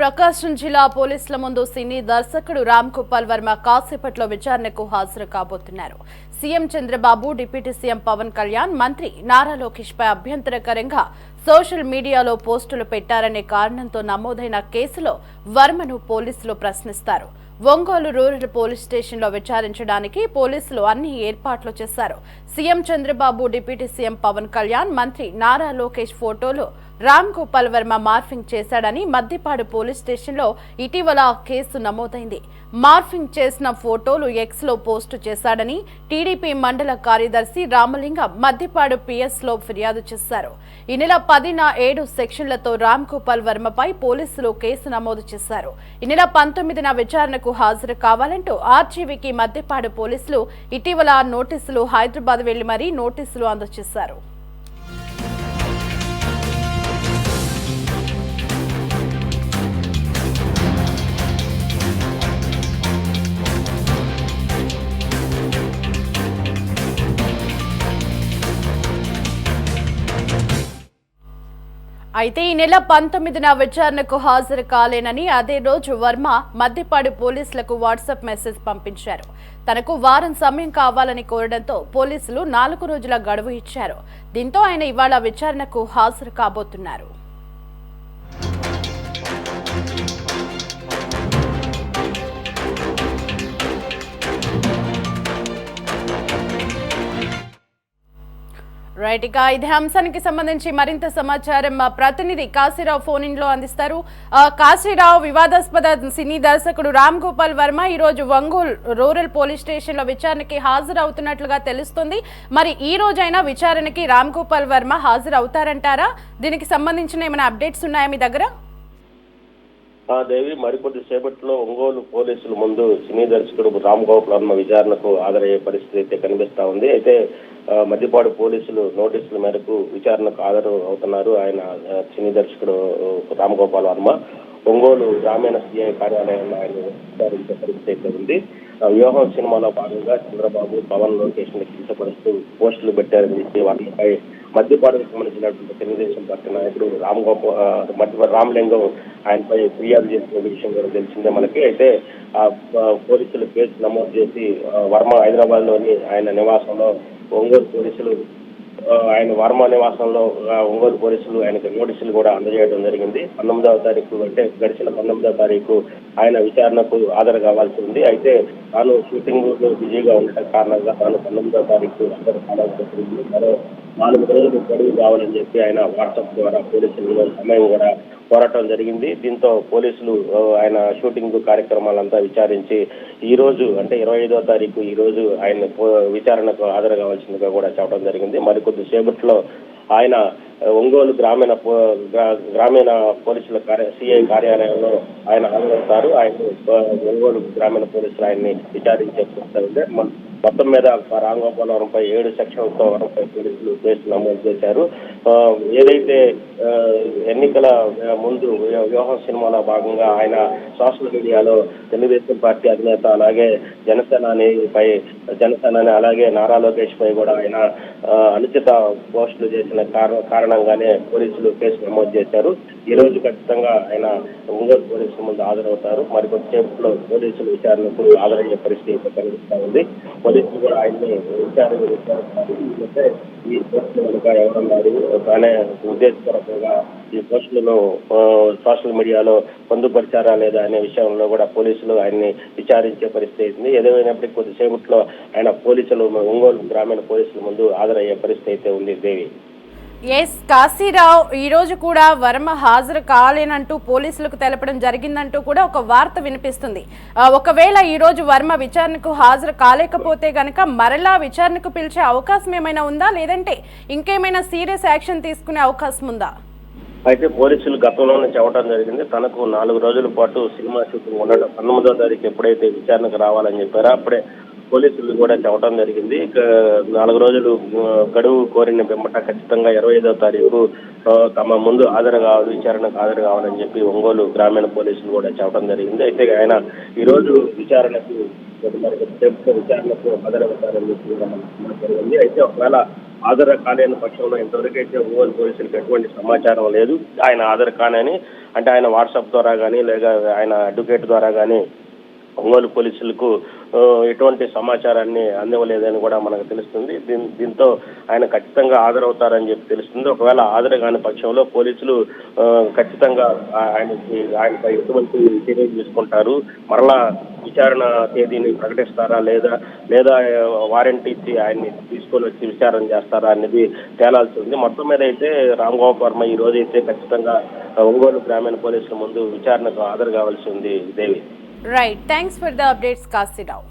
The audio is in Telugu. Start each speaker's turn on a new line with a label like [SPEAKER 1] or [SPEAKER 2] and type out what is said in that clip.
[SPEAKER 1] ప్రకాశం జిల్లా పోలీసుల ముందు సినీ దర్శకుడు రామ్ గోపాల్ వర్మ కాసేపట్లో విచారణకు హాజరు కాబోతున్నారు. CM Chandrababu, deputy CM Pawan Kalyan, మంత్రి నారా లోకేష్ పై అభ్యంతరకరంగా సోషల్ మీడియాలో పోస్టులు పెట్టారనే కారణంతో నమోదైన కేసులో వర్మను పోలీసులు ప్రశ్నిస్తారు. ఒంగోలు రూరల్ పోలీస్ స్టేషన్లో విచారించడానికి పోలీసులు అన్ని ఏర్పాట్లు చేశారు. CM Chandrababu, deputy CM Pawan Kalyan, మంత్రి నారా లోకేష్ ఫోటోలు రామ్ గోపాల్ వర్మ మార్ఫింగ్ చేశాడని మద్దిపాడు పోలీస్ స్టేషన్లో ఇటీవల కేసు నమోదైంది. మార్ఫింగ్ చేసిన ఫోటోలు ఎక్స్ లో పోస్టు చేశాడని టీడీపీ మండల కార్యదర్శి రామలింగం మద్దిపాడు పిఎస్ లో ఫిర్యాదు చేశారు. ఈ నెల 10న 7 సెక్షన్లతో రామ్ గోపాల్ వర్మపై పోలీసులు కేసు నమోదు చేశారు. ఈ నెల 19న విచారణకు హాజరు కావాలంటూ ఆర్జీవీకి మద్దిపాడు పోలీసులు ఇటీవల నోటీసులు హైదరాబాద్ వెళ్లి మరీ నోటీసులు అందజేశారు. అయితే ఈ నెల 19న విచారణకు హాజరు కాలేనని అదే రోజు వర్మ మద్దిపాడు పోలీసులకు వాట్సాప్ మెసేజ్ పంపించారు. తనకు వారం సమయం కావాలని కోరడంతో పోలీసులు 4 రోజుల గడువు ఇచ్చారు. దీంతో ఆయన ఇవాళ విచారణకు హాజరు కాబోతున్నారు. రైట్, ఇక ఇదే అంశానికి సంబంధించి మరింత సమాచారం మా ప్రతినిధి కాశీరావు ఫోన్ ఇన్ లో అందిస్తారు. కాశీరావు, వివాదాస్పద సినీ దర్శకుడు రామ్ గోపాల్ వర్మ ఈ రోజు ఒంగోలు రూరల్ పోలీస్ స్టేషన్ లో విచారణకి హాజరు అవుతున్నట్లుగా తెలుస్తుంది. మరి ఈ రోజైనా విచారణకి రామ్ గోపాల్ వర్మ హాజరు అవుతారంటారా? దీనికి సంబంధించిన ఏమైనా అప్డేట్స్ ఉన్నాయా మీ దగ్గర?
[SPEAKER 2] దేవి, మరికొద్ది సేపట్లో ఒంగోలు పోలీసుల ముందు సినీ దర్శకుడు రామ్ గోపాల్ వర్మ విచారణకు హాజరయ్యే పరిస్థితి అయితే కనిపిస్తా ఉంది. అయితే మద్దిపాడు పోలీసులు నోటీసుల మేరకు విచారణకు హాజరు అవుతున్నారు. ఆయన సినీ దర్శకుడు రామ్ గోపాల్ వర్మ ఒంగోలు గ్రామీణ సీఐ కార్యాలయంలో ఆయన విచారించే పరిస్థితి అయితే ఉంది. వ్యూహం సినిమాలో భాగంగా చంద్రబాబు, పవన్ లోకేష్ ని కించపరుస్తూ పోస్టులు పెట్టారని వాటిపై మద్దిపాడుకు సంబంధించినటువంటి తెలుగుదేశం పార్టీ నాయకుడు రామలింగం ఆయనపై ఫిర్యాదు చేసిన విషయం కూడా తెలిసిందే మనకి. అయితే పోలీసులు కేసు నమోదు చేసి వర్మ హైదరాబాద్ లోని ఆయన నివాసంలో ఒంగోలు పోలీసులు వర్మ నివాసంలో ఒంగోలు పోలీసులు ఆయనకు నోటీసులు కూడా అందజేయడం జరిగింది. 19వ తారీఖు అంటే గడిచిన 19వ తారీఖు ఆయన విచారణకు హాజరు కావాల్సి ఉంది. అయితే తాను షూటింగ్ లో బిజీగా ఉండటం కారణంగా తాను 19వ తారీఖు హాజరు కావాల్సి వచ్చింది. మరో 4 రోజులు గడువు కావాలని చెప్పి ఆయన వాట్సాప్ ద్వారా పోలీసులు సమయం కూడా కోరటం జరిగింది. దీంతో పోలీసులు ఆయన షూటింగ్ కార్యక్రమాలంతా విచారించి ఈ రోజు అంటే 25వ తారీఖు ఈ రోజు ఆయన విచారణకు హాజరు కావాల్సిందిగా కూడా చెప్పడం జరిగింది. మరికొద్ది సేపట్లో ఆయన ఒంగోలు గ్రామీణ పోలీసుల సిఐ కార్యాలయంలో ఆయన హాజరవుతారు. ఆయన ఒంగోలు గ్రామీణ పోలీసులు ఆయన్ని విచారించే ప్రస్తుతం మొత్తం మీద రామ్ గోపాల్ వర్మపై 7 సెక్షన్లతో వరంపై పోలీసులు కేసు నమోదు చేశారు. ఏదైతే ఎన్నికల ముందు వ్యూహం సినిమాలో భాగంగా ఆయన సోషల్ మీడియాలో తెలుగుదేశం పార్టీ అధినేత అలాగే జనసేనాని అలాగే నారా లోకేష్ పై కూడా ఆయన అనుచిత పోస్టులు చేసిన కారణంగానే పోలీసులు కేసు నమోదు చేశారు. ఈ రోజు ఖచ్చితంగా ఆయన ఒంగోలు పోలీసుల ముందు హాజరవుతారు. మరికొద్దిసేపట్లో పోలీసులు విచారణకు హాజరయ్యే పరిస్థితి కనిపిస్తా ఉంది. పోలీసులు కూడా ఆయన్ని విచారిస్తారు. ఈ పోస్టులు కనుక ఎవరన్నారు తానే ఉద్దేశపూర్వకంగా ఈ పోస్టులను సోషల్ మీడియాలో పొందుపరిచారా లేదా అనే విషయంలో కూడా పోలీసులు ఆయన్ని విచారించే పరిస్థితి ఉంది. ఏదేమైనప్పటికీ కొద్దిసేపట్లో ఆయన ఒంగోలు గ్రామీణ పోలీసుల ముందు హాజరయ్యే పరిస్థితి అయితే ఉంది. దేవి,
[SPEAKER 1] కాశీరావు, ఈ రోజు కూడా వర్మ హాజరు కాలేనంటూ పోలీసులకు తెలపడం జరిగిందంటూ కూడా ఒక వార్త వినిపిస్తుంది. ఒకవేళ ఈ రోజు వర్మ విచారణకు హాజరు కాలేకపోతే గనక మరలా విచారణకు పిలిచే అవకాశం ఏమైనా ఉందా, లేదంటే ఇంకేమైనా సీరియస్ యాక్షన్ తీసుకునే అవకాశం ఉందా?
[SPEAKER 2] అయితే పోలీసులు గతంలోనే చెప్పడం జరిగింది. తనకు 4 రోజుల పాటు సినిమా షూటింగ్ ఉండడం 19వ తారీఖు ఎప్పుడైతే విచారణకు రావాలని చెప్పారో అప్పుడే పోలీసులు కూడా చెప్పడం జరిగింది. 4 రోజులు గడువు కోరిన పిమ్మట ఖచ్చితంగా 25వ తారీఖు తమ ముందు విచారణకు హాజరు కావాలని చెప్పి ఒంగోలు గ్రామీణ పోలీసులు కూడా చెప్పడం జరిగింది. అయితే ఆయన ఈ రోజు విచారణకు హాజరవుతారని చెప్పి జరిగింది. అయితే ఒకవేళ హాజరు కాలేని పక్షంలో ఇంతవరకు అయితే ఒంగోలు పోలీసులకు ఎటువంటి సమాచారం లేదు. ఆయన హాజరు కానని అంటే ఆయన వాట్సాప్ ద్వారా కానీ లేదా ఆయన అడ్వకేట్ ద్వారా కానీ ఒంగోలు పోలీసులకు ఎటువంటి సమాచారాన్ని అందివ్వలేదని కూడా మనకు తెలుస్తుంది. దీంతో ఆయన ఖచ్చితంగా హాజరవుతారని చెప్పి తెలుస్తుంది. ఒకవేళ హాజరు కాని పక్షంలో పోలీసులు ఖచ్చితంగా ఆయనపై ఎటువంటి చర్యలు తీసుకుంటారు, మరలా విచారణ తేదీని ప్రకటిస్తారా లేదా వారెంట్ ఇచ్చి ఆయన్ని తీసుకొని వచ్చి విచారణ చేస్తారా అనేది తేలాల్సి ఉంది. మొత్తం మీద అయితే రామ్ గోపాల్ వర్మ ఈ రోజు అయితే ఖచ్చితంగా ఒంగోలు గ్రామీణ పోలీసుల ముందు విచారణకు హాజరు కావాల్సి ఉంది. దేవి.
[SPEAKER 1] Right. Thanks for the updates, Kasirao.